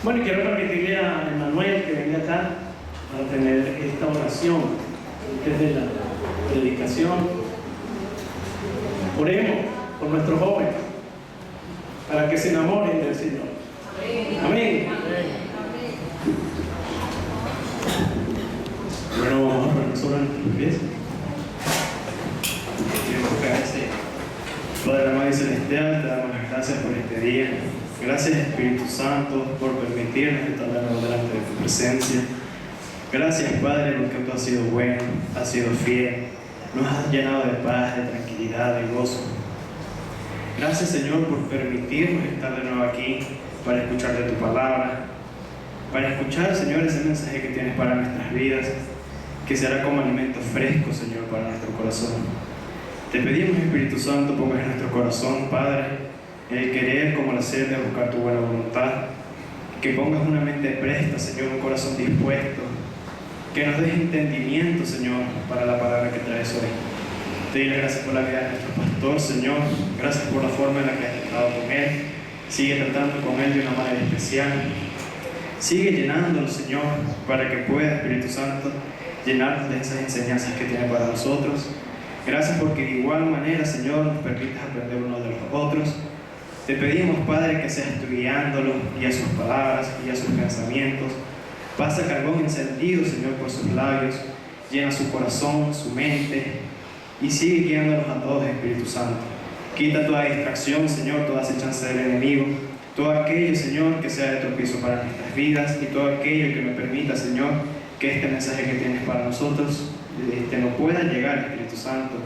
Bueno, y quiero permitirle a Emanuel que venga acá para tener esta oración antes de la predicación. Oremos por nuestros jóvenes para que se enamoren del Señor. Amén. Bueno, vamos a ponernos sobre nuestros pies. Padre amado y celestial, te damos las gracias por este día. Gracias, Espíritu Santo, por permitirnos estar delante de tu presencia. Gracias, Padre, porque tú has sido bueno, has sido fiel, nos has llenado de paz, de tranquilidad, de gozo. Gracias, Señor, por permitirnos estar de nuevo aquí para escuchar de tu palabra, para escuchar, Señor, ese mensaje que tienes para nuestras vidas, que será como alimento fresco, Señor, para nuestro corazón. Te pedimos, Espíritu Santo, pongas en nuestro corazón, Padre, el querer como la sed de buscar tu buena voluntad, que pongas una mente presta, Señor, un corazón dispuesto, que nos des entendimiento, Señor, para la palabra que traes hoy. Te doy las gracias por la vida de nuestro pastor, Señor, gracias por la forma en la que has tratado con él, sigue tratando con él de una manera especial, sigue llenándolo, Señor, para que pueda, Espíritu Santo, llenarnos de esas enseñanzas que tiene para nosotros. Gracias porque de igual manera, Señor, nos permites aprender unos de los otros. Te pedimos, Padre, que seas tú guiándolo, guía sus palabras, guía sus pensamientos. Pasa carbón encendido, Señor, por sus labios, llena su corazón, su mente, y sigue guiándonos a todos, Espíritu Santo. Quita toda distracción, Señor, toda acechanza del enemigo, todo aquello, Señor, que sea de tropiezo para nuestras vidas, y todo aquello que me permita, Señor, que este mensaje que tienes para nosotros no pueda llegar, Espíritu Santo.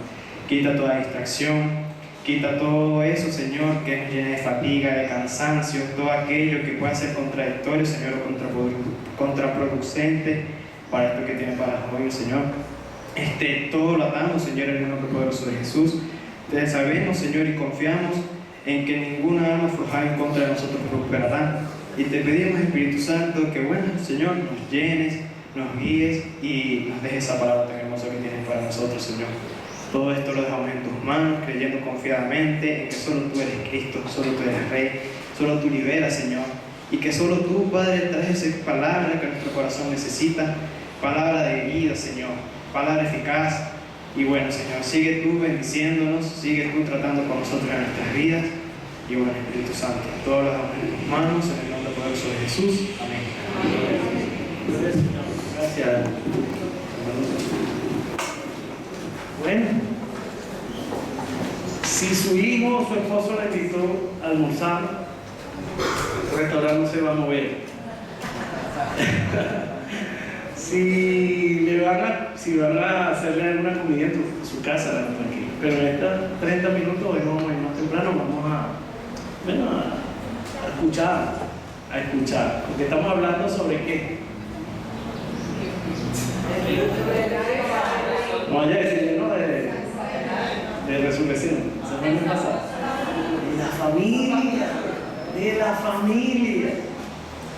Quita toda distracción, quita todo eso, Señor, que nos llene de fatiga, de cansancio, todo aquello que pueda ser contradictorio, Señor, o contraproducente para esto que tiene para hoy, Señor. Todo lo atamos, Señor, en el nombre poderoso de Jesús. Te sabemos, Señor, y confiamos en que ninguna arma forjada en contra de nosotros prosperará. Y te pedimos, Espíritu Santo, que, bueno, Señor, nos llenes, nos guíes y nos dejes esa palabra tan hermosa que tienes para nosotros, Señor. Todo esto lo dejamos en tus manos, creyendo confiadamente en que solo tú eres Cristo, solo tú eres Rey, solo tú liberas, Señor, y que solo tú, Padre, traes esa palabra que nuestro corazón necesita, palabra de vida, Señor, palabra eficaz. Y bueno, Señor, sigue tú bendiciéndonos, sigue tú tratando con nosotros en nuestras vidas. Y bueno, Espíritu Santo, todo lo dejamos en tus manos, en el nombre poderoso de Jesús. Amén. Gracias. Bueno, si su hijo o su esposo le invitó a almorzar, el restaurante no se va a mover. si van a hacerle alguna comida en su casa, tranquilo. Pero en estos 30 minutos, hoy vamos a ir más temprano, vamos a escuchar, porque estamos hablando sobre qué. No vaya a decir, ¿no? De resurrección. Semana pasada. De la familia.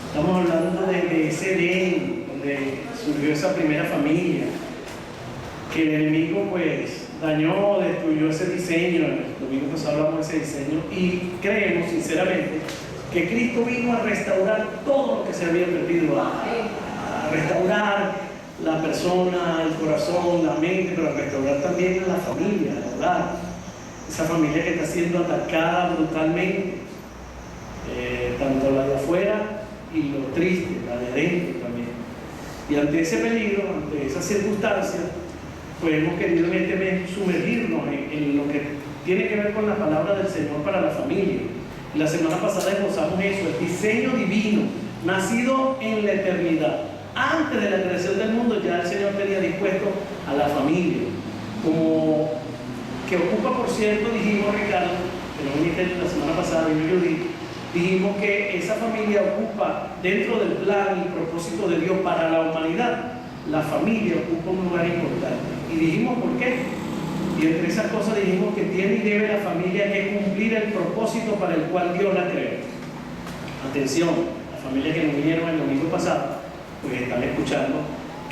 Estamos hablando de ese Edén, donde surgió esa primera familia, que el enemigo pues dañó, destruyó ese diseño. El domingo pasado hablamos de ese diseño y creemos sinceramente que Cristo vino a restaurar todo lo que se había perdido, a restaurar la persona, el corazón, la mente, pero a restaurar también a la familia, el hogar, esa familia que está siendo atacada brutalmente, tanto la de afuera y lo triste, la de adentro también. Y ante ese peligro, ante esas circunstancias, pues hemos querido en este mes sumergirnos en lo que tiene que ver con la palabra del Señor para la familia. La semana pasada esbozamos eso, el diseño divino, nacido en la eternidad. Antes de la creación del mundo ya el Señor tenía dispuesto a la familia, como que ocupa, por cierto, dijimos, Ricardo, que no viniste la semana pasada, dijimos que esa familia ocupa dentro del plan y propósito de Dios para la humanidad, la familia ocupa un lugar importante. Y dijimos por qué. Y entre esas cosas dijimos que tiene y debe la familia que cumplir el propósito para el cual Dios la creó. Atención, la familia que nos vinieron el domingo pasado, pues están escuchando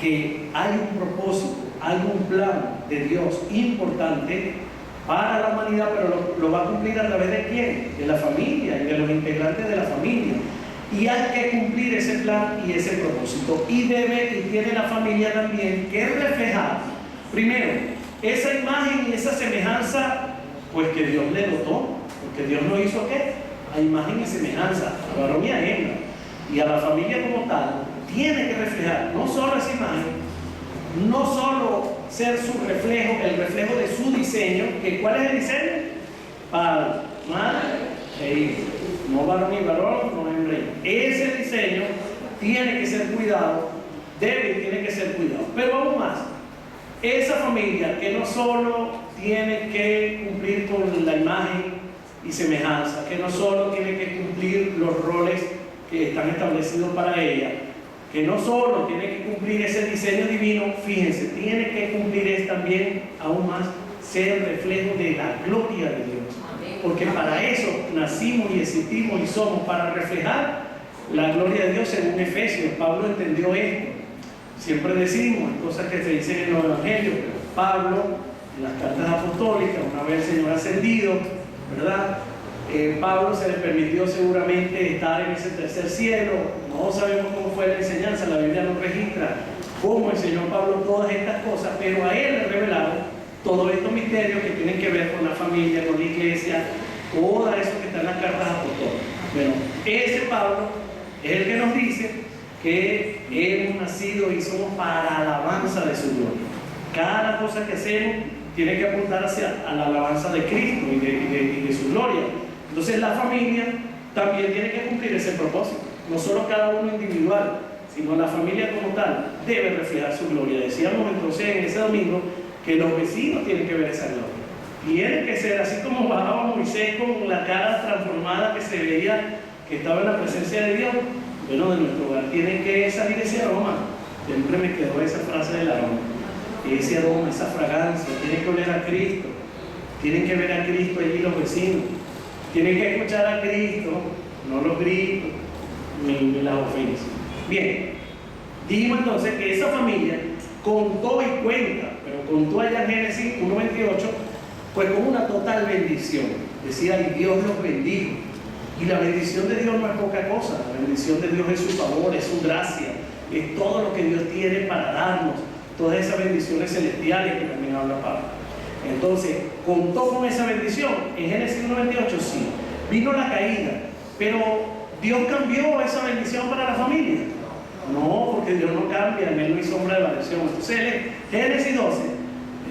que hay un propósito, hay un plan de Dios importante para la humanidad, pero lo va a cumplir a través de quién, de la familia y de los integrantes de la familia. Y hay que cumplir ese plan y ese propósito. Y tiene la familia también que reflejar, primero, esa imagen y esa semejanza, pues que Dios le dotó. Porque Dios no hizo ¿qué? A imagen y semejanza, a varón y a hembra. Y a la familia como tal, tiene que reflejar no solo esa imagen, no solo ser su reflejo, el reflejo de su diseño, que ¿cuál es el diseño? Padre, madre e hijo. No varón y varón, no hembra y hembra. Ese diseño tiene que ser cuidado, tiene que ser cuidado. Pero aún más, esa familia que no solo tiene que cumplir con la imagen y semejanza, que no solo tiene que cumplir los roles que están establecidos para ella, que no solo tiene que cumplir ese diseño divino, fíjense, tiene que cumplir también, aún más, ser reflejo de la gloria de Dios. Porque para eso nacimos y existimos y somos, para reflejar la gloria de Dios según Efesios. Pablo entendió esto. Siempre decimos cosas que se dicen en los evangelios, pero Pablo, en las cartas apostólicas, una vez el Señor ascendido, ¿verdad? Pablo se le permitió seguramente estar en ese tercer cielo. No sabemos cómo fue la enseñanza, la Biblia no registra cómo enseñó Pablo todas estas cosas, pero a él le revelaron todos estos misterios que tienen que ver con la familia, con la iglesia, todo eso que está en las cartas apostólicas. Bueno, ese Pablo es el que nos dice que hemos nacido y somos para alabanza de su gloria. Cada cosa que hacemos tiene que apuntar a la alabanza de Cristo y de su gloria. Entonces la familia también tiene que cumplir ese propósito, no solo cada uno individual, sino la familia como tal debe reflejar su gloria. Decíamos entonces en ese domingo que los vecinos tienen que ver esa gloria. Tiene que ser así como bajaba Moisés con la cara transformada que se veía que estaba en la presencia de Dios. Bueno, de nuestro hogar tiene que salir ese aroma. Siempre me quedó esa frase del aroma. Ese aroma, esa fragancia, tiene que oler a Cristo. Tienen que ver a Cristo allí los vecinos. Tienen que escuchar a Cristo, no los gritos ni las ofensas. Bien, dijimos entonces que esa familia contó y cuenta, pero contó allá en Génesis 1:28, pues con una total bendición. Decía, y Dios los bendijo. Y la bendición de Dios no es poca cosa. La bendición de Dios es su favor, es su gracia, es todo lo que Dios tiene para darnos, todas esas bendiciones celestiales que también habla Pablo. Entonces, contó con esa bendición. En Génesis 1:28 sí, vino la caída, pero Dios cambió esa bendición para la familia. No, porque Dios no cambia, en él no hay sombra de variación. Entonces, Génesis 12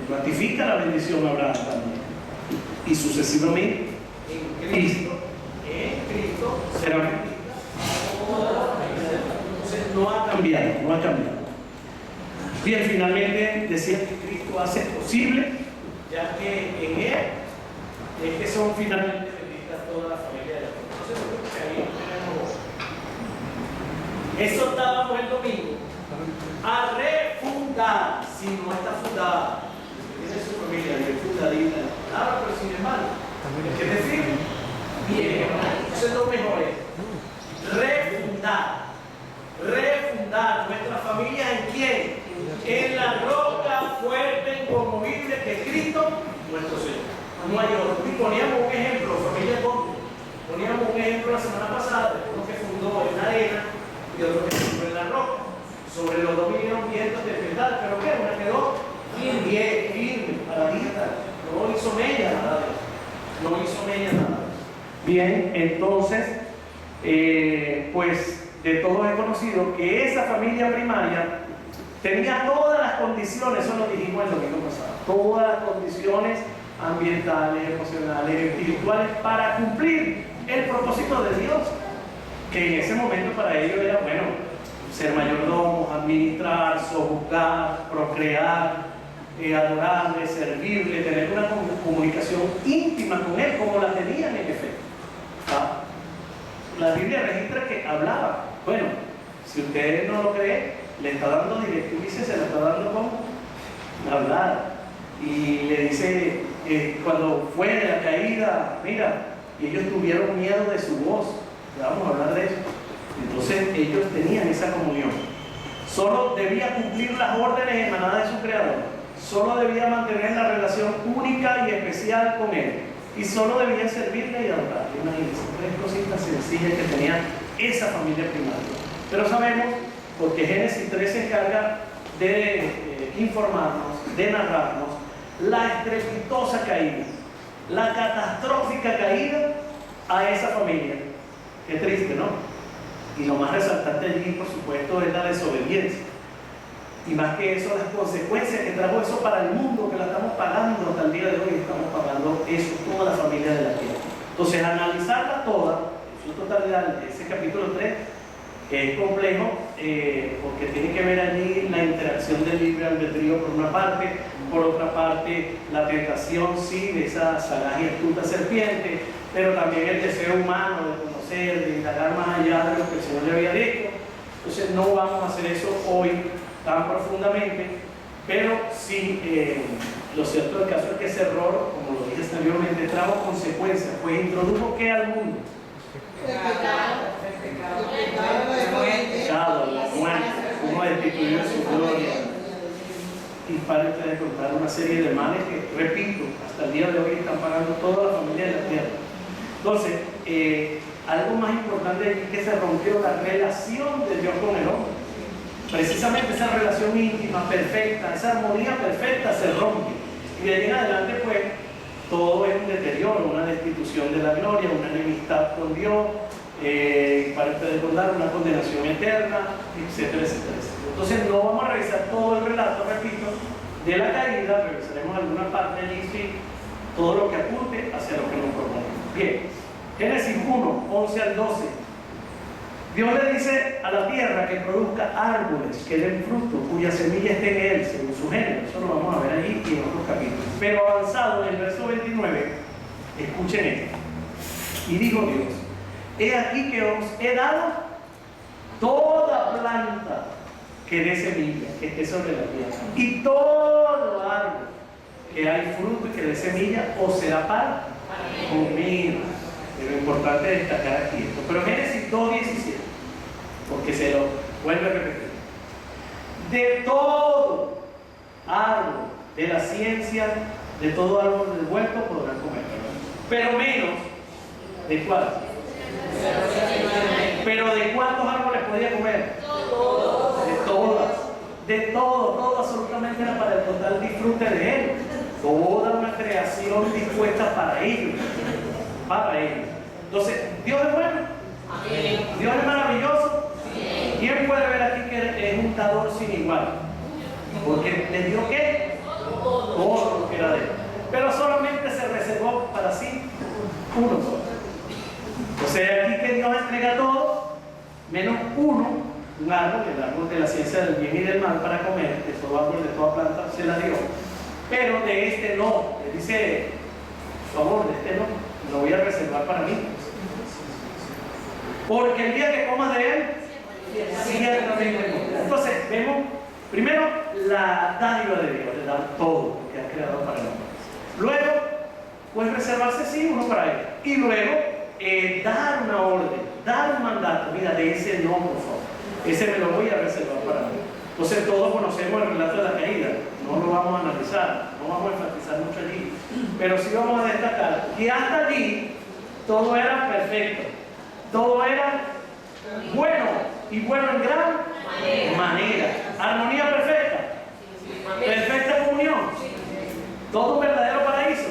ratifica la bendición a Abraham también. Y sucesivamente, en Cristo será bendito. Entonces, no ha cambiado, no ha cambiado. Bien, finalmente decía que Cristo hace posible, ya que en él es que son finalmente benditas toda la familia de Dios. Entonces, ahí tenemos. Exhortábamos el domingo a refundar, si no está fundada, tiene su familia bien fundadita, claro, pero sin embargo, ¿qué decir? Bien, entonces lo mejor es refundar nuestra familia en quién? En la roca fuerte, inconmovible que es Cristo, nuestro Señor. No hay otro. Y poníamos un ejemplo, familia Conte. Poníamos un ejemplo la semana pasada, uno que fundó en la arena y otro que fundó en la roca. Sobre los dos vinieron vientos de tempestad, pero ¿qué? Una quedó firme, paradita. No hizo mella nada de eso. No hizo mella nada de eso. Bien, entonces, pues de todos he conocido que esa familia primaria tenía todas las condiciones, eso lo dijimos el domingo pasado, todas las condiciones ambientales, emocionales, espirituales para cumplir el propósito de Dios, que en ese momento para ellos era, bueno, ser mayordomos, administrar, sojuzgar, procrear, adorarle, servirle, tener una comunicación íntima con Él, como la tenían en efecto. ¿Ah? La Biblia registra que hablaba. Bueno, si usted no lo cree, le está dando directrices, se le está dando como hablar. Y le dice, cuando fue de la caída, mira, y ellos tuvieron miedo de su voz. Ya vamos a hablar de eso. Entonces ellos tenían esa comunión. Solo debía cumplir las órdenes emanadas de su Creador. Solo debía mantener la relación única y especial con Él. Y solo debía servirle y adorarle. Imagínense, tres cositas sencillas que tenían esa familia primaria. Pero sabemos, porque Génesis 3 se encarga de informarnos, de narrarnos la estrepitosa caída, la catastrófica caída a esa familia. Qué triste, ¿no? Y lo más resaltante allí, por supuesto, es la desobediencia. Y más que eso, las consecuencias que trajo eso para el mundo, que la estamos pagando hasta el día de hoy, estamos pagando eso, toda la familia de la tierra. Entonces, analizarla toda, en su totalidad, ese capítulo 3, que es complejo, porque tiene que ver allí la interacción del libre albedrío por una parte, por otra parte la tentación, sí, de esa sagaz y astuta serpiente, pero también el deseo humano de conocer, de indagar más allá de lo que el Señor le había dicho. Entonces no vamos a hacer eso hoy tan profundamente, pero sí, lo cierto del caso es que ese error, como lo dije anteriormente, trajo consecuencias, pues introdujo ¿qué al mundo? Pecado, la muerte, como destituido de su gloria. Y para ustedes contar una serie de males que, repito, hasta el día de hoy están pagando toda la familia de la tierra. Entonces, algo más importante es que se rompió la relación de Dios con el hombre. Precisamente esa relación íntima, perfecta, esa armonía perfecta se rompe. Y de ahí en adelante, pues, todo es un deterioro, una destitución de la gloria, una enemistad con Dios, para ustedes recordar, una condenación eterna, etcétera, etcétera, etcétera. Entonces no vamos a revisar todo el relato, repito, de la caída, revisaremos alguna parte allí, sí, todo lo que apunte hacia lo que nos propone. Bien, Génesis 1, 11 al 12. Dios le dice a la tierra que produzca árboles que den fruto, cuya semilla esté en él, según su género. Eso lo vamos a ver allí y en otros capítulos. Pero avanzado en el verso 29, escuchen esto. Y dijo Dios: he aquí que os he dado toda planta que dé semilla, que esté sobre la tierra, y todo árbol que hay fruto y que dé semilla, os será para comida. Lo importante es destacar aquí esto. Pero Génesis 2:17, porque se lo vuelve a repetir. De todo árbol de la ciencia, de todo árbol del huerto podrán comer, pero menos de cuál. Pero ¿de cuántos árboles podía comer? De todas. De todo absolutamente era para el total disfrute de él. Toda una creación dispuesta para ellos. Para ellos. Entonces, ¿Dios es bueno? ¿Dios es maravilloso? ¿Quién puede ver aquí que es un dador sin igual? Porque le dio ¿qué? Todo lo que era de él. Pero solamente se reservó para sí uno solo. O sea, aquí que Dios entrega todo, menos uno, un árbol, el árbol de la ciencia del bien y del mal para comer, de todo árbol, de toda planta, se la dio. Pero de este no, le dice, por favor, de este no, lo voy a reservar para mí. Porque el día que comas de él, ciertamente morirás. Entonces, vemos primero la dádiva de Dios, le da todo lo que ha creado para el hombre. Luego, puede reservarse sí uno para él. Y luego, dar una orden, dar un mandato. Mira, de ese no, por favor. Ese me lo voy a reservar para mí. Entonces, todos conocemos el relato de la caída. No lo vamos a analizar, no vamos a enfatizar mucho allí. Pero sí vamos a destacar que hasta allí todo era perfecto. Todo era bueno y bueno en gran manera. Armonía perfecta. Perfecta comunión. Todo un verdadero paraíso.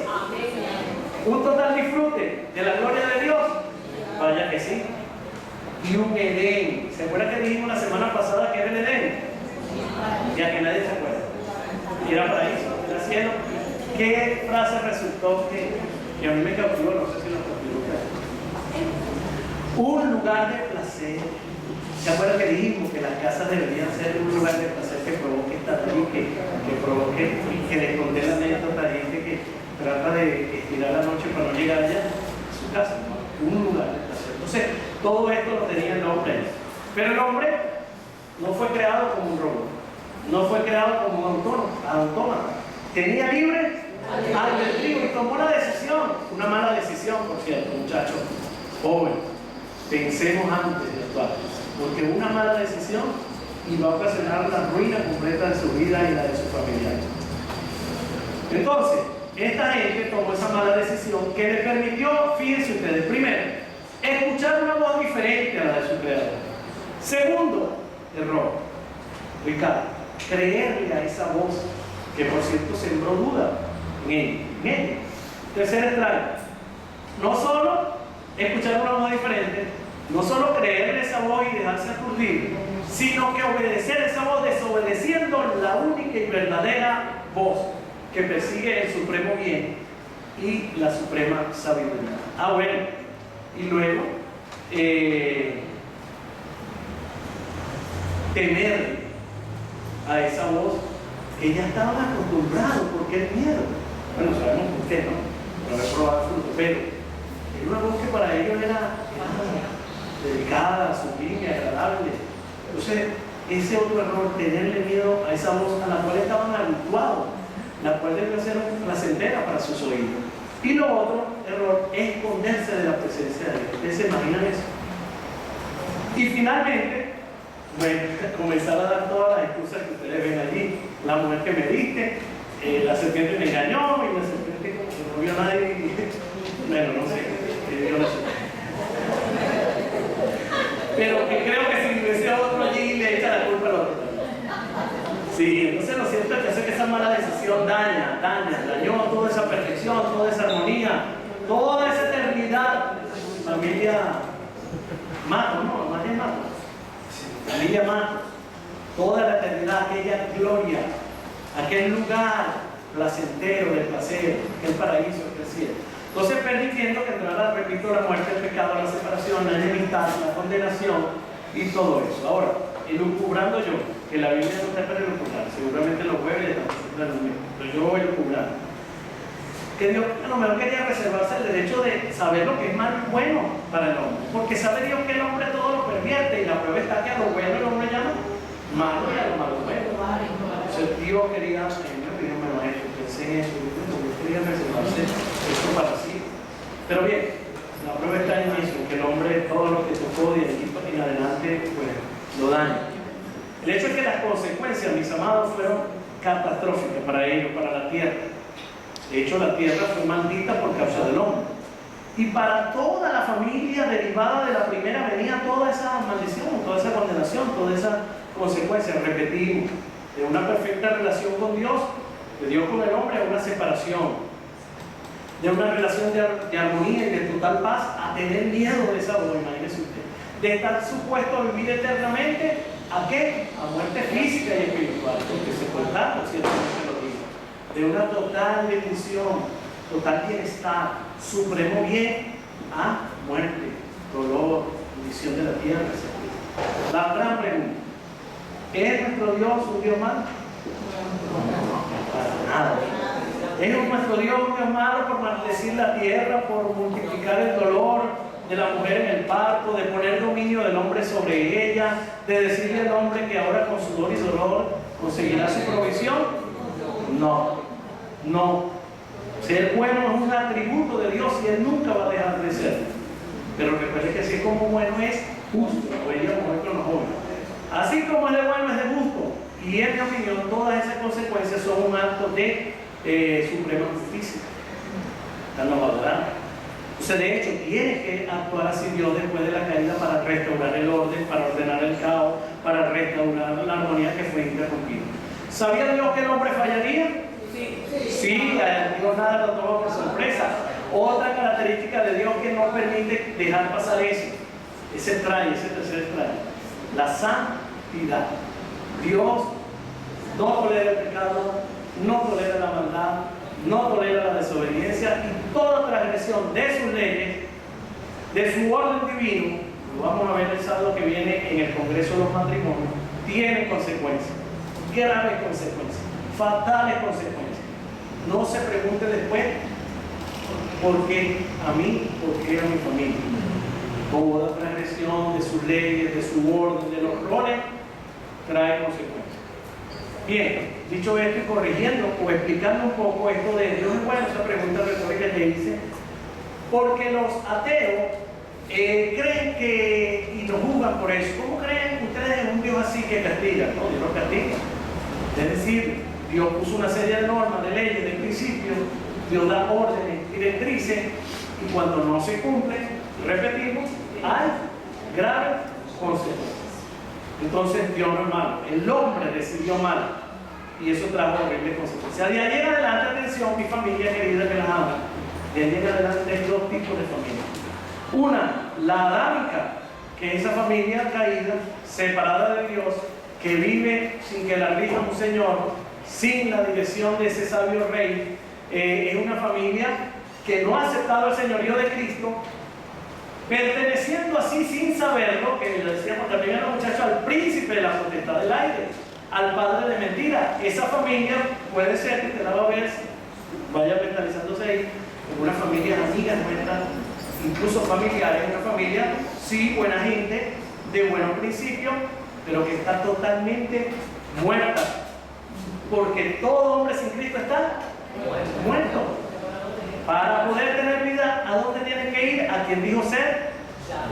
Un total disfrute de la gloria de Dios. Vaya que sí. Y un Edén. ¿Se acuerdan que dijimos la semana pasada que era el Edén? Ya que nadie se acuerda. Y era paraíso, era cielo. ¿Qué frase resultó que a mí me cautivó? No sé si lo cautivó ustedes. Un lugar de placer. ¿Se acuerdan que dijimos que las casas deberían ser un lugar de placer que provoque estar allí, que provoque y que le conté la anécdota a gente que trata de estirar la noche para no llegar allá a su casa? Un lugar de placer. Entonces, todo esto lo tenía el hombre. Pero el hombre no fue creado como un robot, no fue creado como un autómata. Tenía libre albedrío y tomó la decisión, una mala decisión, por cierto, muchachos jóvenes. Pensemos antes de actuar, porque una mala decisión iba a ocasionar la ruina completa de su vida y la de su familia. Entonces, esta gente tomó esa mala decisión que le permitió, fíjense ustedes, primero, Escuchar una voz diferente a la de su creador. Segundo error, Ricardo, creerle a esa voz que por cierto sembró duda en ella. Tercer extraño, no solo escuchar una voz diferente, no solo creerle esa voz y dejarse aturdir, sino que obedecer esa voz desobedeciendo la única y verdadera voz que persigue el supremo bien y la suprema sabiduría. Bueno, y luego temer a esa voz que ya estaban acostumbrados, porque el miedo, bueno, sabemos por qué, ¿no? Por haber probado el fruto, pero era una voz que para ellos era delicada, sublime, agradable. Entonces, ese otro error, tenerle miedo a esa voz a la cual estaban habituados, la cual debe ser placentera para sus oídos. Y lo otro error es esconderse de la presencia de Dios. ¿Ustedes se imaginan eso? Y finalmente, bueno, comenzar a dar todas las excusas que ustedes ven allí. La mujer que me diste, la serpiente me engañó y la serpiente como que no vio a nadie. Bueno, no sé, yo no sé. Pero que creo que si hubiese otro allí le echa la culpa al otro. Sí, entonces lo cierto es que hace que esa mala decisión dañó toda esa perfección, toda esa armonía, toda esa eternidad. Familia Mato, ¿no? Familia Mato, toda la eternidad, aquella gloria, aquel lugar placentero del placer, aquel paraíso, aquel cielo. Entonces permitiendo que entrara, repito, la muerte, el pecado, la separación, la enemistad, la condenación y todo eso. Ahora, elucubrando yo, que la Biblia no está para elucubrar, seguramente los jueves están pero yo voy a elucubrar. Que Dios a lo mejor quería reservarse el derecho de saber lo que es malo y bueno para el hombre, porque sabe Dios que el hombre todo lo pervierte y la prueba está que a lo bueno el hombre llama malo y a lo malo bueno. Entonces Dios quería, me pidió menos eso, pensé en eso, Dios quería reservarse esto para sí. Pero bien, la prueba está en eso, que el hombre todo lo que tocó de aquí en adelante pues lo daña. El hecho es que las consecuencias, mis amados, fueron catastróficas para ellos, para la tierra. De hecho, la tierra fue maldita por causa del hombre. Y para toda la familia derivada de la primera venía toda esa maldición, toda esa condenación, toda esa consecuencia. Repetimos, de una perfecta relación con Dios, de Dios con el hombre, a una separación. De una relación de armonía y de total paz, a tener miedo de esa voz, imagínese usted. De estar supuesto a vivir eternamente, ¿a qué? A muerte física y espiritual, porque se puede dar, ciertamente lo digo. De una total bendición, total bienestar, supremo bien, a muerte, dolor, condición de la tierra, etc. La gran pregunta, ¿es nuestro Dios un Dios malo? Para nada. ¿Es nuestro Dios un Dios malo por maldecir la tierra, por multiplicar el dolor de la mujer en el parto, de poner dominio del hombre sobre ella, de decirle al hombre que ahora con sudor y dolor conseguirá su provisión? No. Ser bueno es un atributo de Dios y Él nunca va a dejar de ser. Pero recuerde que así como bueno es justo, lo veíamos hoy con los jóvenes. Así como es de bueno es de justo. Y en mi opinión, todas esas consecuencias son un acto de suprema justicia. Están los valorados. Entonces, de hecho, tiene que actuar así Dios después de la caída para restaurar el orden, para ordenar el caos, para restaurar la armonía que fue interrumpida. ¿Sabía Dios que el hombre fallaría? Sí, a Dios nada lo toma por sorpresa. Otra característica de Dios que no permite dejar pasar eso, ese tercer extraño, la santidad. Dios no tolera el pecado, no tolera la maldad, no tolera la desobediencia y toda transgresión de sus leyes, de su orden divino, lo vamos a ver el sábado que viene en el Congreso de los Matrimonios, tiene consecuencias, graves consecuencias, fatales consecuencias. No se pregunte después por qué a mí, por qué a mi familia. Toda transgresión de sus leyes, de su orden, de los roles, trae consecuencias. Bien, dicho esto y corrigiendo o explicando un poco esto de Dios es bueno, esa pregunta retórica que hice, porque los ateos creen que, y nos juzgan por eso. ¿Cómo creen ustedes en un Dios así que castiga? No, Dios no castiga. Es decir, Dios puso una serie de normas, de leyes, de principios, Dios da órdenes, directrices, y cuando no se cumplen, Repetimos, hay graves consecuencias. Entonces Dios no es malo, el hombre decidió mal y eso trajo horribles consecuencias. De ahí en adelante, atención, mi familia querida que las ama, de ahí en adelante hay dos tipos de familia. Una, la adámica, que es esa familia caída, separada de Dios, que vive sin que la rija un Señor, sin la dirección de ese sabio rey. Es una familia que no ha aceptado el señorío de Cristo, perteneciendo así sin saberlo, que le decíamos también a los muchachos, al príncipe de la potestad del aire, al padre de mentira. Esa familia puede ser, que usted la va a ver, vaya mentalizándose ahí, como una familia amiga nuestra, incluso familiares, una familia, sí, buena gente, de buenos principios, pero que está totalmente muerta, porque todo hombre sin Cristo está muerto. Para poder tener vida, ¿a dónde tienen que ir? A quien dijo ser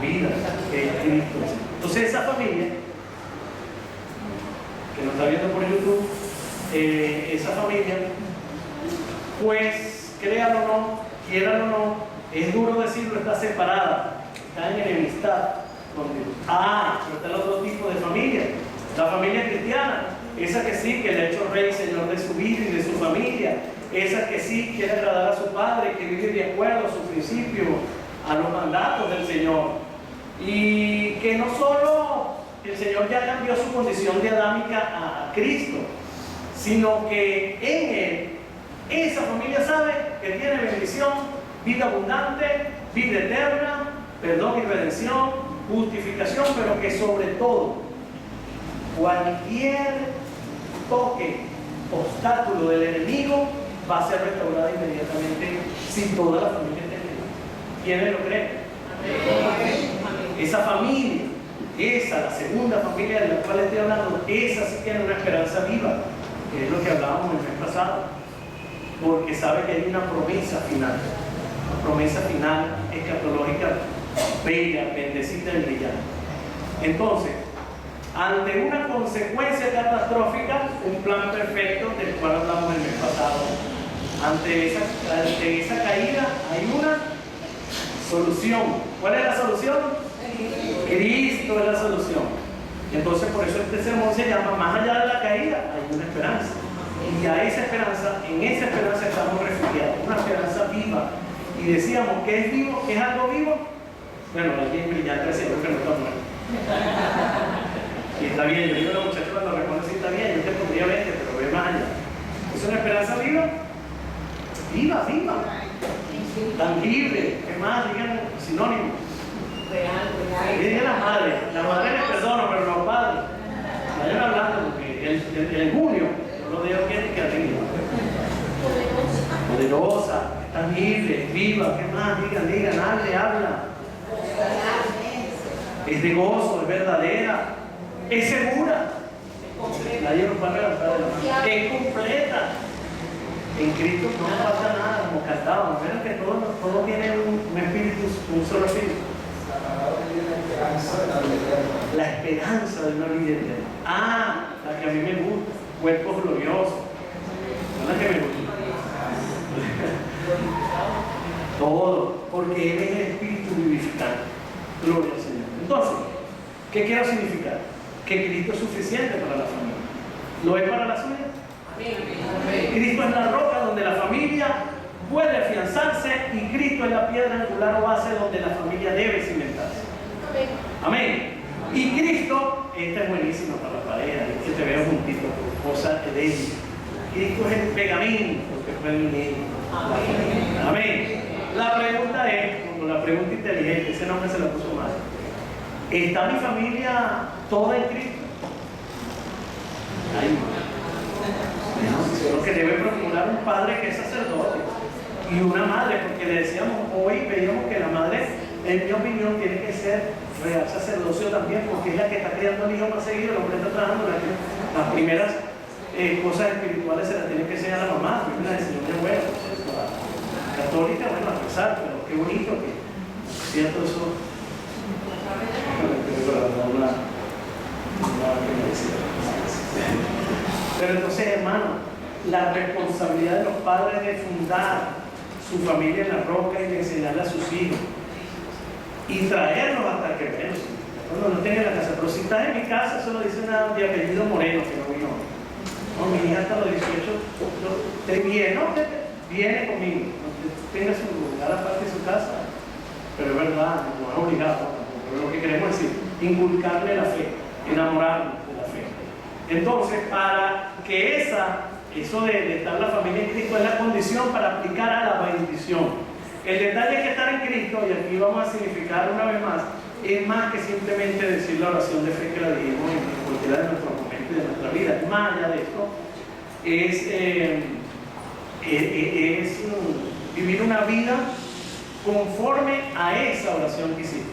vida, que es Cristo. Entonces esa familia, que nos está viendo por YouTube, esa familia, pues, créanlo o no, quieran o no, es duro decirlo, está separada, está en enemistad con Dios. Pero está el otro tipo de familia, la familia cristiana, esa que sí, que le ha hecho rey y señor de su vida y de su familia, esa que sí quiere agradar a su padre, que vive de acuerdo a sus principios, a los mandatos del Señor, y que no solo el Señor ya cambió su condición de adámica a Cristo, sino que en Él, esa familia sabe que tiene bendición, vida abundante, vida eterna, perdón y redención, justificación, pero que sobre todo, cualquier toque, obstáculo del enemigo va a ser restaurada inmediatamente si toda la familia está en Él. ¿Quiénes lo creen? Esa familia, la segunda familia de la cual estoy hablando, esa sí tiene una esperanza viva, que es lo que hablábamos el mes pasado, porque sabe que hay una promesa final, escatológica, bella, bendecida y brillante. Entonces, ante una consecuencia catastrófica, un plan perfecto del cual hablamos el mes pasado. Ante esa caída hay una solución. ¿Cuál es la solución? Cristo es la solución. Entonces, por eso este sermón se llama Más allá de la caída hay una esperanza. Y a esa esperanza, en esa esperanza estamos refugiados, una esperanza viva. Y decíamos, ¿qué es vivo? ¿Qué es algo vivo? Bueno, alguien brillante decía que no está muerto. Y está bien, yo digo a los muchachos cuando reconocen está bien, yo te pondría 20, pero ve más allá. ¿Es una esperanza viva? Viva, tangible, ¿qué más? Digan sinónimo. Digan las madres les perdono, pero los padres. Vayan hablando, porque el junio, yo lo digo bien que arriba. Poderosa, tangible, viva, ¿qué más? Digan, habla. Es de gozo, es verdadera. Es segura. Nadie nos va a levantar de la mano. Es completa. En Cristo no falta nada, como cantábamos. Vean que todo tiene un espíritu, un solo espíritu. La esperanza de una vida eterna. La que a mí me gusta. Cuerpos gloriosos. La que me gusta. Todo. Porque Él es el espíritu vivificante. Gloria al Señor. Entonces, ¿qué quiero significar? Que Cristo es suficiente para la familia. ¿Lo es para la suya? Cristo es la roca donde la familia puede afianzarse y Cristo es la piedra angular o base donde la familia debe cimentarse. Amén. Y Cristo, esta es buenísima para la pareja, que te veo juntito, tu esposa Edén. Cristo es el pegamento que puede unir. Amén. La pregunta es, como la pregunta inteligente, ese nombre se la puso mal. ¿Está mi familia toda en Cristo? Lo que debe procurar un padre que es sacerdote y una madre, porque le decíamos hoy, veíamos que la madre, en mi opinión, tiene que ser real sacerdocio también, porque es la que está criando al hijo más seguido, el hombre está trabajando, las primeras cosas espirituales se las tiene que enseñar a la mamá, la enseñanza buena, católica, bueno, a pesar, pero qué bonito que cierto eso. Pero entonces, hermano, la responsabilidad de los padres de fundar su familia en la roca y de enseñarle a sus hijos y traerlos hasta que menos. Cuando no tenga la casa, pero si estás en mi casa, eso lo dice una de apellido Moreno que no vino. No, mi hija hasta los 18 te viene, no, viene conmigo, tenga su lugar aparte de su casa, pero es verdad, no es obligado, pero lo que queremos decir, inculcarle la fe, enamorarnos de la fe. Entonces, para que eso de estar la familia en Cristo es la condición para aplicar a la bendición. El detalle es que estar en Cristo, y aquí vamos a significar una vez más, es más que simplemente decir la oración de fe que la dijimos en cualquiera de nuestros momentos de nuestra vida. Más allá de esto, es vivir una vida conforme a esa oración que hicimos,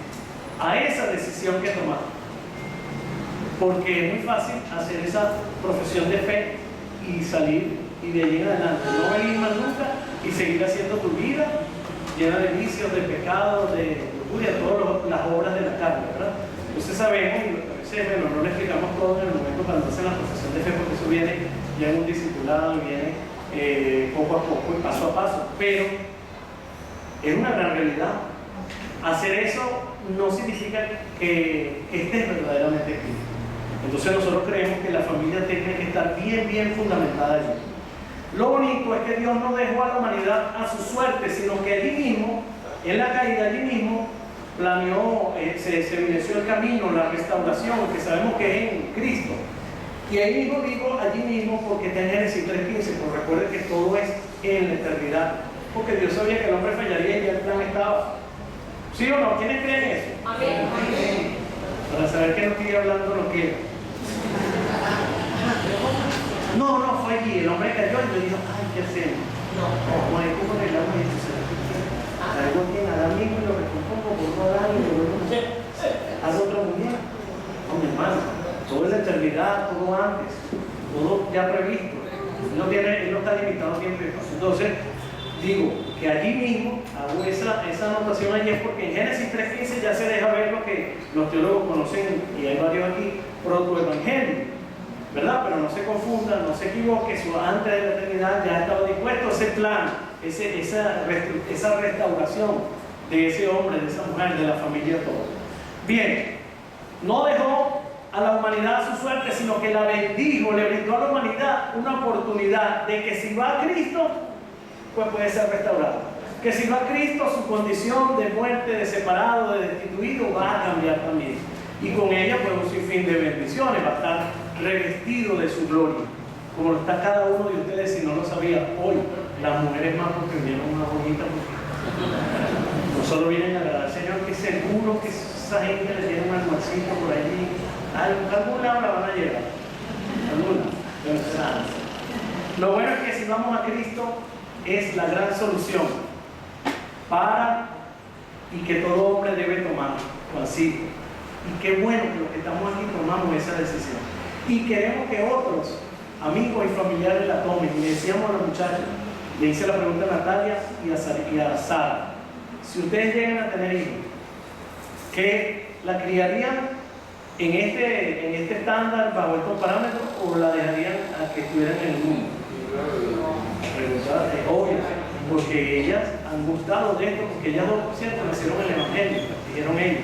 a esa decisión que tomamos. Porque es muy fácil hacer esa profesión de fe y salir y de allí en adelante no venir más nunca y seguir haciendo tu vida llena de vicios, de pecados, de lujuria, todas las obras de la carne, ¿verdad? Entonces sabemos, y a veces, bueno, no le explicamos todo en el momento cuando hacen la profesión de fe, porque eso viene ya en un discipulado, viene poco a poco y paso a paso, pero es una gran realidad. Hacer eso no significa que estés verdaderamente aquí. Entonces nosotros creemos que la familia tiene que estar bien fundamentada allí. Lo bonito es que Dios no dejó a la humanidad a su suerte, sino que allí mismo, en la caída, allí mismo planeó, se evidenció el camino, la restauración, que sabemos que es en Cristo. Y ahí mismo digo, allí mismo, porque está en Génesis 3:15, pero recuerde que todo es en la eternidad. Porque Dios sabía que el hombre fallaría y ya el plan estaba. ¿Sí o no? ¿Quiénes creen eso? Amén. Para saber que no estoy hablando lo que... No, fue allí, el hombre cayó y le dijo, ay, ¿qué hacemos? No hay como arreglamos esto, algo aquí en Adán mismo y lo recompongo por un Adán y lo vuelvo a hacer. Haz otra mujer. No, mi hermano, todo es la eternidad, todo antes, todo ya previsto. Él no está limitado a tiempo y espacio. Entonces, digo que allí mismo hago esa anotación allí es porque en Génesis 3:15 ya se deja ver lo que los teólogos conocen, y hay varios aquí, protoevangelio. ¿Verdad? Pero no se confunda, no se equivoque, eso antes de la eternidad ya estaba dispuesto ese plan, esa restauración de ese hombre, de esa mujer, de la familia, todo. Bien, no dejó a la humanidad a su suerte, sino que la bendijo, le brindó a la humanidad una oportunidad de que si va a Cristo, pues puede ser restaurado. Que si va a Cristo, su condición de muerte, de separado, de destituido, va a cambiar también. Y con ella, pues un sinfín de bendiciones, va a estar revestido de su gloria, como lo está cada uno de ustedes. Si no lo sabía, hoy las mujeres más porque vinieron más bonitas, no solo vienen a agradar al Señor, que seguro que esa gente le tiene un almuercito por allí, algún lado la van a llevar, lo bueno es que si vamos a Cristo es la gran solución para, y que todo hombre debe tomar consigo. Y qué bueno que los que estamos aquí tomamos esa decisión. Y queremos que otros amigos y familiares la tomen. Y le decíamos a los muchachos, le hice la pregunta a Natalia y a Sara, si ustedes llegan a tener hijos, ¿qué la criarían en este estándar, bajo estos parámetros, o la dejarían a que estuvieran en el mundo? Pregunta es obvia, porque ellas han gustado de esto, porque ellas dos, por cierto, nacieron en el Evangelio, dijeron ellos,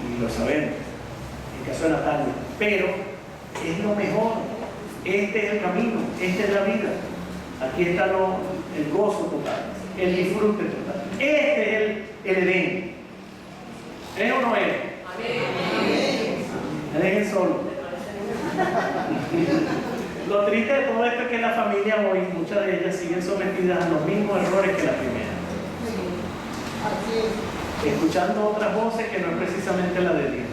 y lo sabemos, en el caso de Natalia, pero es lo mejor, este es el camino, esta es la vida, aquí está el gozo total, el disfrute total, este es el Edén. ¿Es o no es? Él es el solo. Lo triste de todo esto es que la familia hoy, muchas de ellas siguen sometidas a los mismos errores que la primera, escuchando otras voces que no es precisamente la de Dios.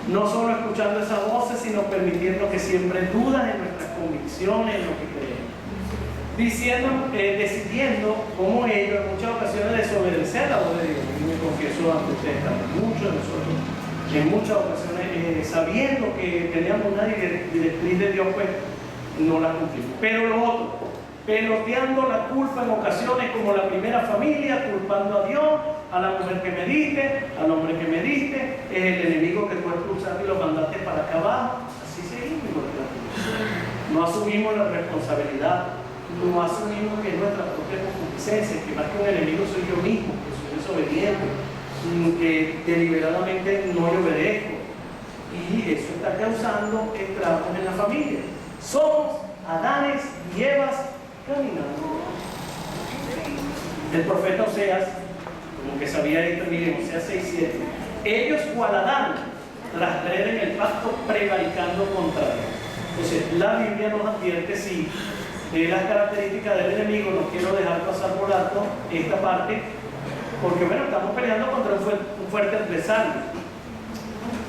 No solo escuchando esas voces, sino permitiendo que siempre dudan en nuestras convicciones, en lo que creemos, decidiendo como ellos en muchas ocasiones desobedecer la voz de Dios. Y me confieso ante ustedes también, muchos de nosotros en muchas ocasiones, sabiendo que teníamos una directriz de Dios, pues no la cumplimos. Pero lo otro, peloteando la culpa en ocasiones como la primera familia, culpando a Dios, a la mujer que me diste, al hombre que me diste, es el enemigo que tú expulsaste y lo mandaste para acá abajo. Así seguimos. No asumimos la responsabilidad, no asumimos que nuestra propia concupiscencia, que más que un enemigo soy yo mismo, que soy desobediente, que deliberadamente no le obedezco. Y eso está causando estragos en la familia. Somos Adanes y Evas caminando. El profeta Oseas, como que se había dicho, miren, Oseas 6:7, ellos cual Adán transgreden el pacto prevaricando contra él. Entonces, la Biblia nos advierte, sí, de las características del enemigo. No quiero dejar pasar por alto esta parte, porque bueno, estamos peleando contra un fuerte adversario.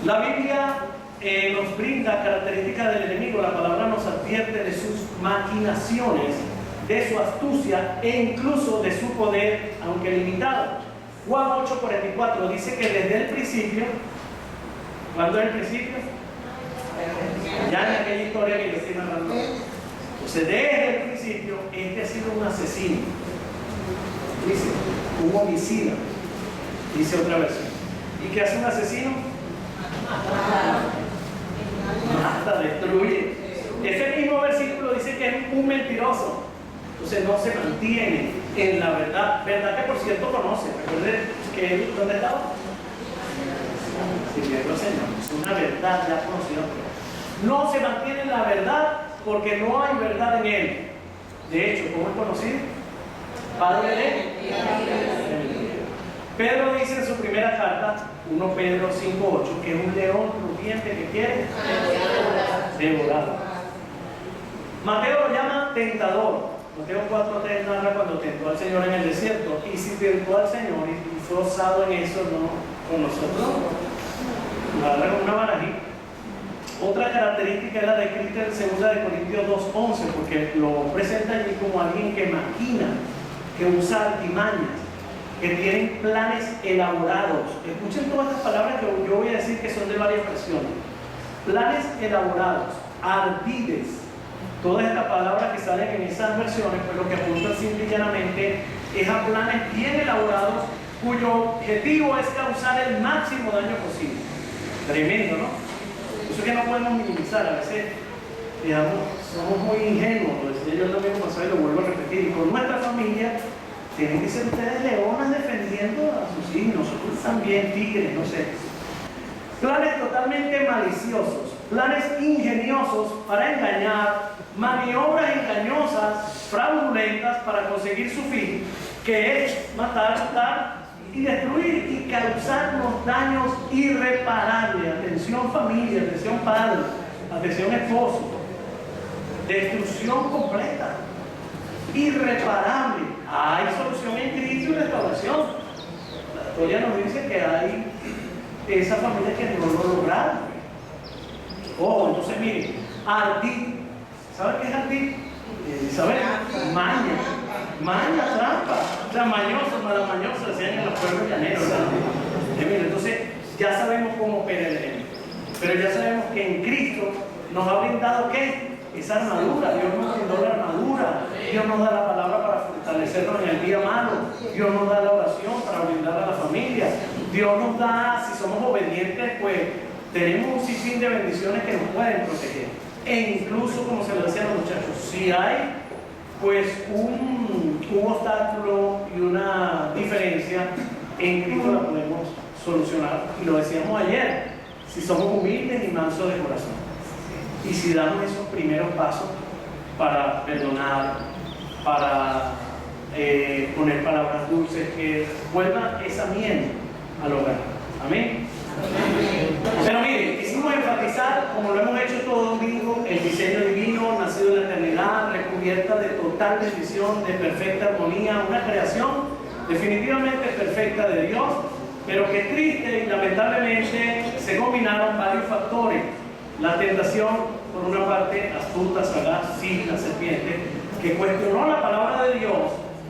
La Biblia nos brinda características del enemigo. La palabra nos advierte de sus maquinaciones, de su astucia e incluso de su poder, aunque limitado. Juan 8:44 dice que desde el principio, ¿cuándo es el principio? Ya en aquella historia que yo estoy narrando. Entonces, desde el principio, este ha sido un asesino, dice, un homicida, dice otra versión. ¿Y qué hace un asesino? Mata, destruye. Ese mismo versículo dice que es un mentiroso. Entonces no se mantiene en la verdad. Verdad que por cierto conoce. Recuerden que él, ¿dónde estaba? Sirviendo al Señor. Es una verdad ya conocida. No se mantiene en la verdad porque no hay verdad en él. De hecho, ¿cómo es conocido? Padre de él. Pedro dice en su primera carta, 1 Pedro 5:8, que es un león rugiente que quiere devorar. Mateo lo llama tentador. Mateo 4:3 narra cuando tentó al Señor en el desierto. Y si tentó al Señor y fue osado en eso, no con nosotros, lo agarra con una barajita. Otra característica es la descrita en 2 Corintios 2:11, porque lo presenta allí como alguien que maquina, que usa artimañas, que tienen planes elaborados. Escuchen todas estas palabras que yo voy a decir que son de varias versiones. Planes elaborados, ardides. Todas estas palabras que salen en esas versiones, pues lo que apuntan simple y llanamente es a planes bien elaborados cuyo objetivo es causar el máximo daño posible. Tremendo, ¿no? Eso es que no podemos minimizar. A veces, digamos, somos muy ingenuos. Lo decía yo el domingo pasado y lo vuelvo a repetir. Y con nuestra familia tienen que ser ustedes leonas defendiendo a sus hijos, nosotros también tigres, no sé. Planes totalmente maliciosos, planes ingeniosos para engañar, maniobras engañosas, fraudulentas para conseguir su fin, que es matar y destruir y causarnos daños irreparables. Atención familia, atención padre, atención esposo. Destrucción completa, irreparable. Hay solución en Cristo y restauración. La historia nos dice que hay esas familias que no lo lograron. Ojo, entonces miren, ardid. ¿Saben qué es ardid? ¿Saben? Maña, trampa. O sea, mañoso, malamañoso, decían en los pueblos llaneros. Miren, entonces ya sabemos cómo opera el enemigo. Pero ya sabemos que en Cristo nos ha brindado ¿qué? Esa armadura. Dios nos brindó la armadura. Dios nos da la palabra para fortalecernos en el día malo. Dios nos da la oración para brindar a la familia. Dios nos da, si somos obedientes, pues tenemos un sinfín de bendiciones que nos pueden proteger. E incluso, como se lo decía a los muchachos, si hay pues un obstáculo y una diferencia, en Cristo la podemos solucionar. Y lo decíamos ayer, si somos humildes y mansos de corazón. Y si damos esos primeros pasos para perdonar, para poner palabras dulces, que vuelva esa miel al hogar. Amén. Pero miren, quisimos enfatizar, como lo hemos hecho todo domingo, el diseño divino, nacido en la eternidad, recubierta de total bendición, de perfecta armonía, una creación definitivamente perfecta de Dios, pero que triste y lamentablemente se combinaron varios factores. La tentación, por una parte, astuta, sagaz, sí, la serpiente, que cuestionó la palabra de Dios,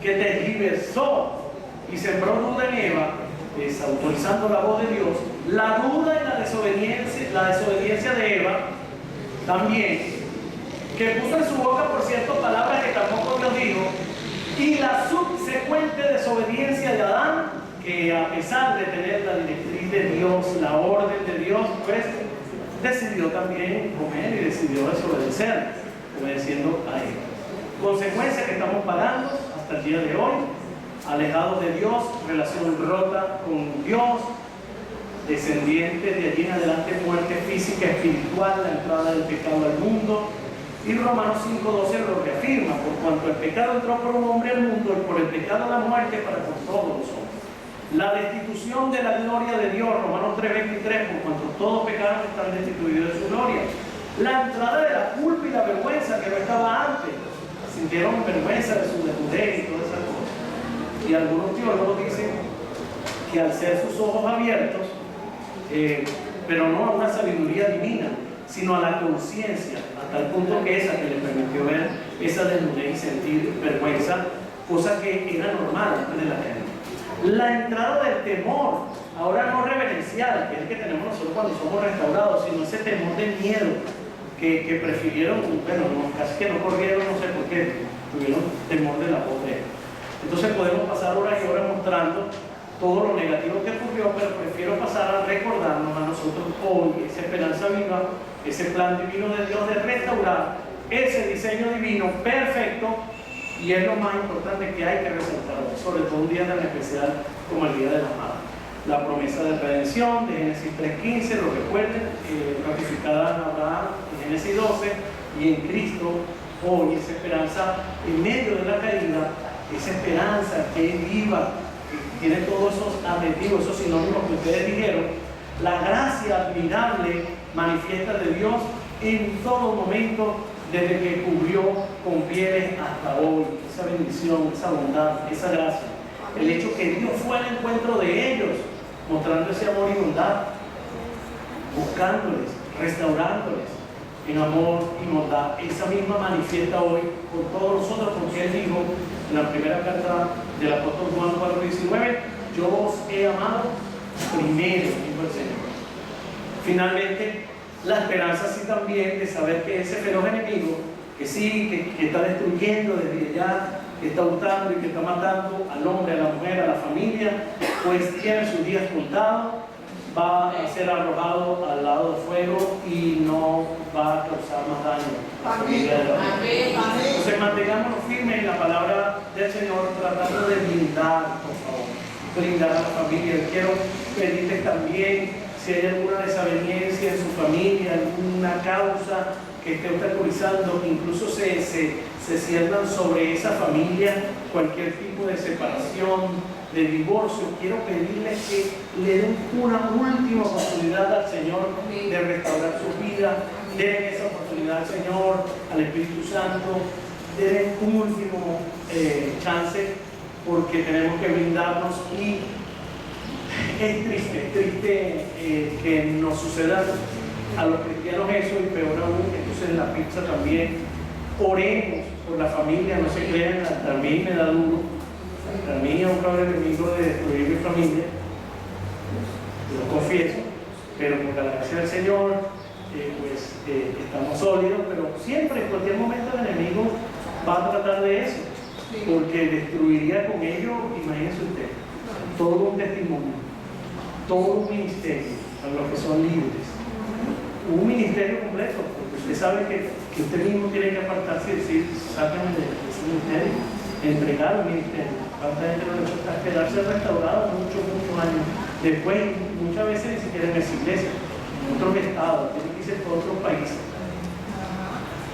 que tergiversó y sembró duda en Eva, desautorizando la voz de Dios. La duda y la desobediencia de Eva también, que puso en su boca, por cierto, palabras que tampoco Dios dijo, y la subsecuente desobediencia de Adán, que a pesar de tener la directriz de Dios, la orden de Dios, pues decidió también comer y decidió desobedecer, obedeciendo a él. Consecuencia que estamos pagando hasta el día de hoy, alejados de Dios, relación rota con Dios, descendientes de allí en adelante, muerte física, espiritual, la entrada del pecado al mundo. Y Romanos 5:12 lo reafirma: por cuanto el pecado entró por un hombre al mundo, y por el pecado la muerte para con todos los hombres. La destitución de la gloria de Dios, Romanos 3:23, por cuanto todos pecaron están destituidos de su gloria. La entrada de la culpa y la vergüenza que no estaba antes. Sintieron vergüenza de su desnudez y todas esas cosas. Y algunos teólogos dicen que al ser sus ojos abiertos, pero no a una sabiduría divina, sino a la conciencia, hasta el punto que esa que le permitió ver esa desnudez y sentir vergüenza, cosa que era normal antes de la guerra. La entrada del temor, ahora no reverencial, que es el que tenemos nosotros cuando somos restaurados, sino ese temor de miedo que prefirieron, bueno, casi que no corrieron, no sé por qué, tuvieron temor de la voz de él. Entonces podemos pasar horas y horas mostrando todo lo negativo que ocurrió, pero prefiero pasar a recordarnos a nosotros hoy esa esperanza viva, ese plan divino de Dios de restaurar ese diseño divino perfecto. Y es lo más importante que hay que resaltar, sobre todo un día tan especial como el Día de la Madre. La promesa de redención de Génesis 3:15, lo recuerden, ratificada en Abraham en Génesis 12, y en Cristo hoy esa esperanza en medio de la caída, esa esperanza que es viva, que tiene todos esos adjetivos, esos sinónimos que ustedes dijeron, la gracia admirable manifiesta de Dios en todo momento, desde que cubrió con pieles hasta hoy, esa bendición, esa bondad, esa gracia. El hecho que Dios fue al encuentro de ellos, mostrando ese amor y bondad, buscándoles, restaurándoles en amor y bondad. Esa misma manifiesta hoy por todos nosotros, porque Él dijo en la primera carta del apóstol Juan 4:19, yo os he amado primero, dijo el Señor. Finalmente, la esperanza sí también de saber que ese feroz enemigo, que sí, que está destruyendo desde allá, que está hurtando y que está matando al hombre, a la mujer, a la familia, pues tiene sus días contados, va a ser arrojado al lado del fuego y no va a causar más daño a la familia de la mujer. Entonces mantengámonos firmes en la palabra del Señor, tratando de blindar, por favor, blindar a la familia. Quiero pedirles también, si hay alguna desaveniencia en su familia, alguna causa que esté obstaculizando, que incluso se cierran sobre esa familia, cualquier tipo de separación, de divorcio, quiero pedirles que le den una última oportunidad al Señor de restaurar su vida, den esa oportunidad al Señor, al Espíritu Santo, den un último chance, porque tenemos que brindarnos. Y es triste que nos suceda a los cristianos eso, y peor aún, entonces en la pizza también. Oremos por la familia, no se crean, a mí me da duro. A mí es un cabrón enemigo de destruir mi familia, lo confieso, pero por la gracia del Señor, estamos sólidos, pero siempre, en cualquier momento, el enemigo va a tratar de eso, porque destruiría con ello, imagínense usted, todo un testimonio, todo un ministerio para los que son libres, un ministerio completo, porque usted sabe que usted mismo tiene que apartarse y decir, sáquenme de ese ministerio, entregar el ministerio. Cuánta gente no le gusta quedarse restaurado muchos años después, muchas veces ni siquiera en esa iglesia, en otros estados, tiene que irse por otros países.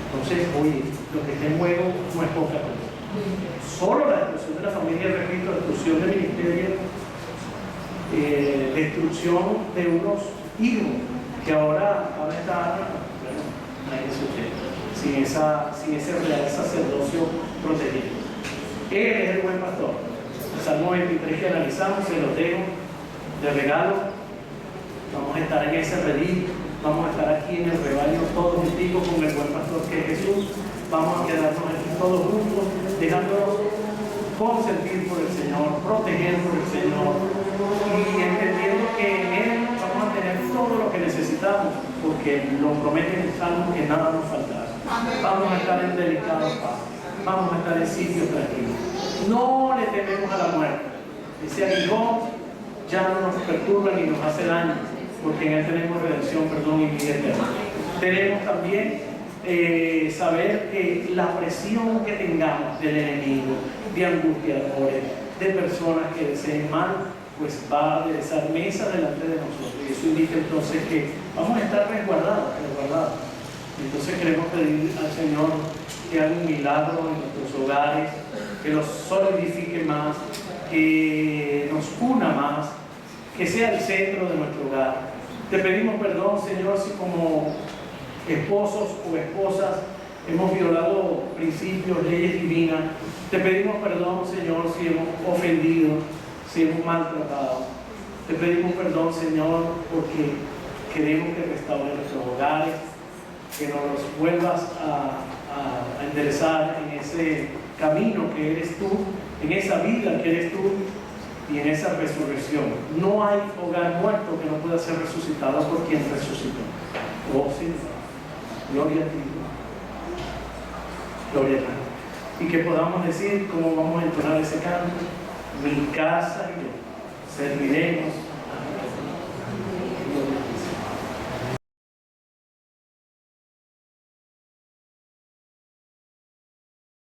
Entonces, oye, lo que está en juego no es poca cosa. Solo la destrucción de la familia, repito, destrucción del ministerio, destrucción de unos hijos que ahora están, bueno, imagínense usted, sin ese real sacerdocio protegido. Él es el buen pastor. El Salmo 23 que analizamos, se los dejo de regalo. Vamos a estar en ese redil, vamos a estar aquí en el rebaño todos juntos con el buen pastor que es Jesús. Vamos a quedarnos aquí todos juntos, dejándonos consentir por el Señor, proteger por el Señor, y entendiendo que en Él vamos a tener todo lo que necesitamos, porque lo promete en el Salmo que nada nos faltará. Vamos a estar en delicado paz. Vamos a estar en sitios tranquilos. No le tememos a la muerte. Ese aguijón ya no nos perturba ni nos hace daño, porque en Él tenemos redención, perdón y vida eterna. Tenemos también saber que la presión que tengamos del enemigo, de angustiadores, de personas que deseen mal, pues va a aderezar mesa delante de nosotros. Y eso indica entonces que vamos a estar resguardados. Entonces queremos pedir al Señor que haga un milagro en nuestros hogares, que los solidifique más, que nos una más, que sea el centro de nuestro hogar. Te pedimos perdón, Señor, si como esposos o esposas hemos violado principios, leyes divinas. Te pedimos perdón, Señor, si hemos ofendido, si hemos maltratado. Te pedimos perdón, Señor, porque queremos que restaures nuestros hogares, que nos vuelvas a enderezar en ese camino que eres tú, en esa vida que eres tú y en esa resurrección. No hay hogar muerto que no pueda ser resucitado por quien resucitó. Oh, Señor, gloria a ti. Gloria a ti. Y que podamos decir cómo vamos a entonar ese canto: mi casa y yo serviremos